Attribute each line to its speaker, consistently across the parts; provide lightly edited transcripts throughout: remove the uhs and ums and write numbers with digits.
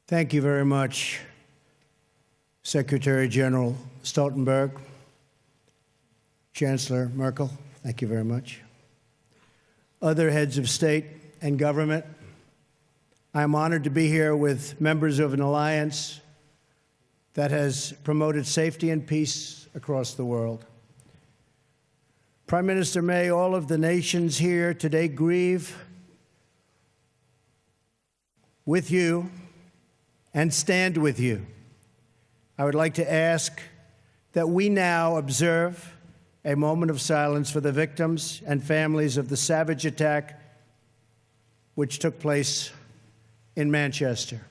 Speaker 1: Thank you very much, Secretary General Stoltenberg, Chancellor Merkel. Thank you very much. Other heads of state and government, I'm honored to be here with members of an alliance that has promoted safety and peace across the world. Prime Minister May, all of the nations here today grieve with you and stand with you. I would like to ask that we now observe a moment of silence for the victims and families of the savage attack which took place in Manchester.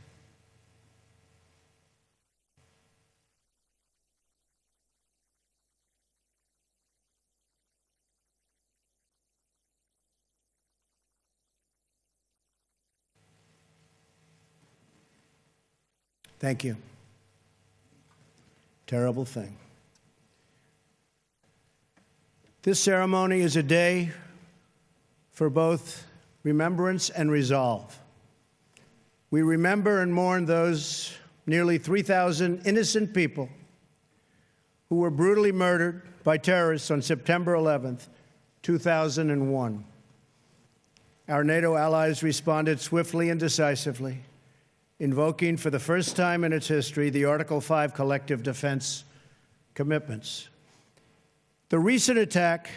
Speaker 1: Thank you. Terrible thing. This ceremony is a day for both remembrance and resolve. We remember and mourn those nearly 3,000 innocent people who were brutally murdered by terrorists on September 11th, 2001. Our NATO allies responded swiftly and decisively, invoking for the first time in its history the Article 5 collective defense commitments. The recent attack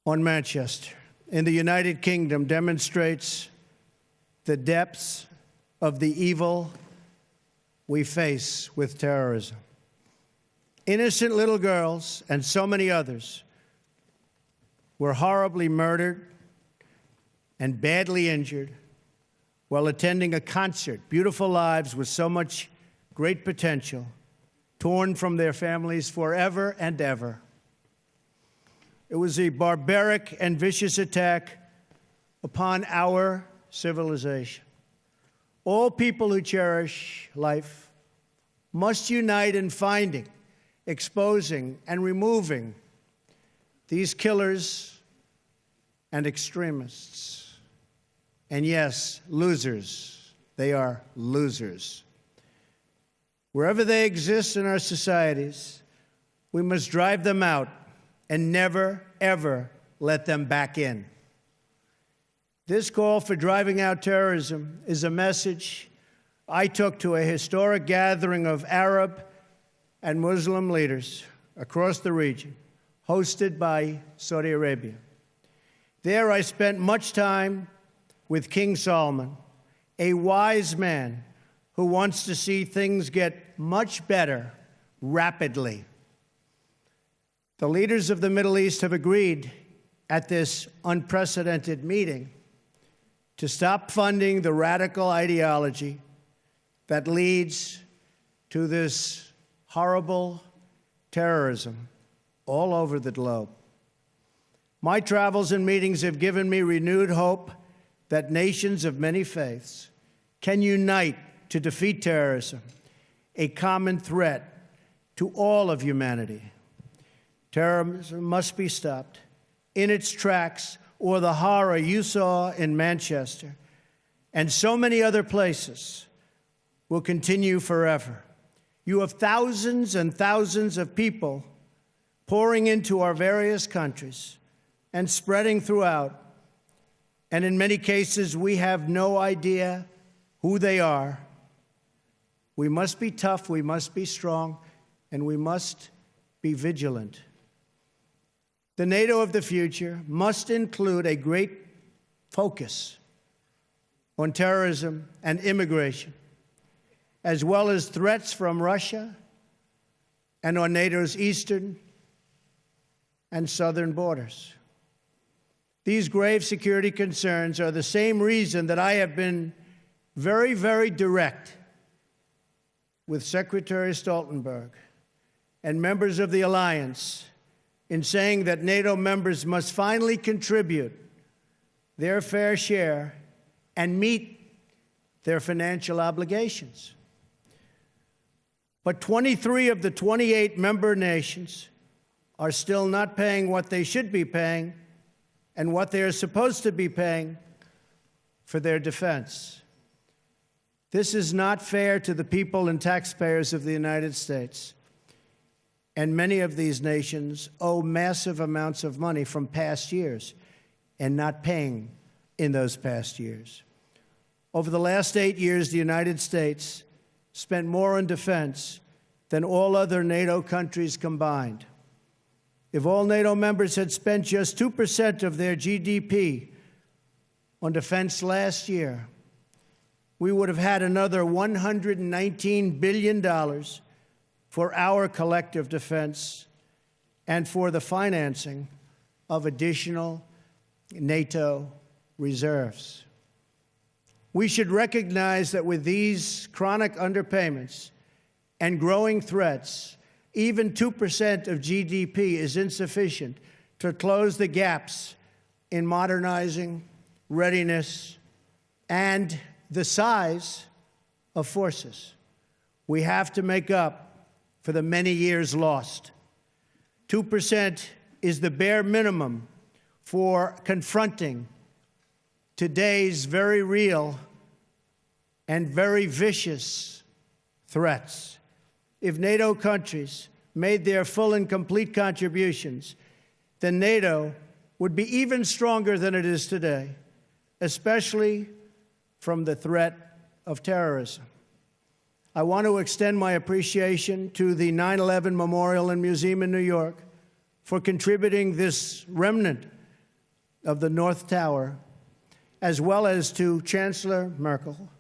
Speaker 1: on Manchester in the United Kingdom demonstrates the depths of the evil we face with terrorism. Innocent little girls and so many others were horribly murdered and badly injured while attending a concert, beautiful lives with so much great potential, torn from their families forever and ever. It was a barbaric and vicious attack upon our civilization. All people who cherish life must unite in finding, exposing, and removing these killers and extremists. And yes, losers. They are losers. Wherever they exist in our societies, we must drive them out and never, ever let them back in. This call for driving out terrorism is a message I took to a historic gathering of Arab and Muslim leaders across the region, hosted by Saudi Arabia. There I spent much time with King Solomon, a wise man who wants to see things get much better rapidly. The leaders of the Middle East have agreed at this unprecedented meeting to stop funding the radical ideology that leads to this horrible terrorism all over the globe. My travels and meetings have given me renewed hope that nations of many faiths can unite to defeat terrorism, a common threat to all of humanity. Terrorism must be stopped in its tracks, or the horror you saw in Manchester and so many other places will continue forever. You have thousands and thousands of people pouring into our various countries and spreading throughout. And in many cases, we have no idea who they are. We must be tough, we must be strong, and we must be vigilant. The NATO of the future must include a great focus on terrorism and immigration, as well as threats from Russia and on NATO's eastern and southern borders. These grave security concerns are the same reason that I have been very, very direct with Secretary Stoltenberg and members of the alliance in saying that NATO members must finally contribute their fair share and meet their financial obligations. But 23 of the 28 member nations are still not paying what they should be paying and what they are supposed to be paying for their defense. This is not fair to the people and taxpayers of the United States. And many of these nations owe massive amounts of money from past years and not paying in those past years. Over the last 8 years, the United States spent more on defense than all other NATO countries combined. If all NATO members had spent just 2% of their GDP on defense last year, we would have had another $119 billion for our collective defense and for the financing of additional NATO reserves. We should recognize that with these chronic underpayments and growing threats, even 2% of GDP is insufficient to close the gaps in modernizing, readiness, and the size of forces. We have to make up for the many years lost. 2% is the bare minimum for confronting today's very real and very vicious threats. If NATO countries made their full and complete contributions, then NATO would be even stronger than it is today, especially from the threat of terrorism. I want to extend my appreciation to the 9/11 Memorial and Museum in New York for contributing this remnant of the North Tower, as well as to Chancellor Merkel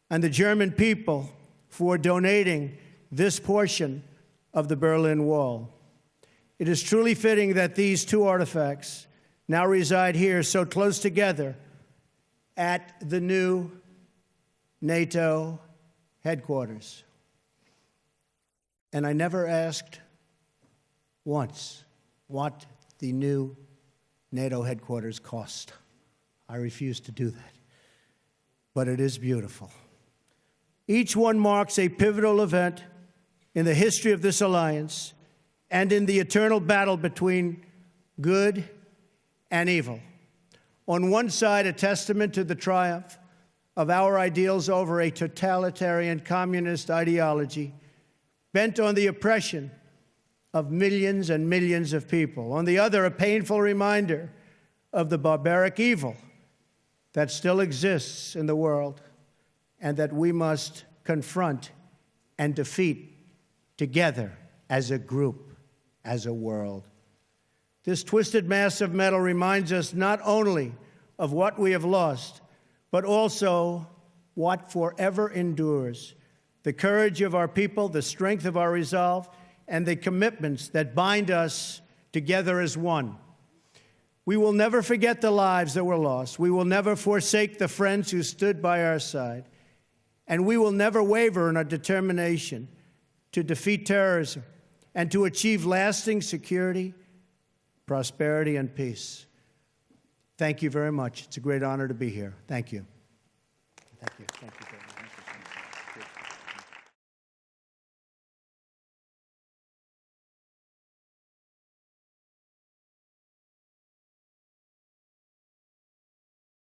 Speaker 1: and the German people for donating this portion of the Berlin Wall. It is truly fitting that these two artifacts now reside here so close together at the new NATO headquarters. And I never asked once what the new NATO headquarters cost. I refuse to do that. But it is beautiful. Each one marks a pivotal event in the history of this alliance and in the eternal battle between good and evil. On one side, a testament to the triumph of our ideals over a totalitarian communist ideology bent on the oppression of millions and millions of people. On the other, a painful reminder of the barbaric evil that still exists in the world and that we must confront and defeat together as a group, as a world. This twisted mass of metal reminds us not only of what we have lost, but also what forever endures: the courage of our people, the strength of our resolve, and the commitments that bind us together as one. We will never forget the lives that were lost. We will never forsake the friends who stood by our side. And we will never waver in our determination to defeat terrorism and to achieve lasting security, prosperity, and peace. Thank you very much. It's a great honor to be here. Thank you. Thank you. Thank you.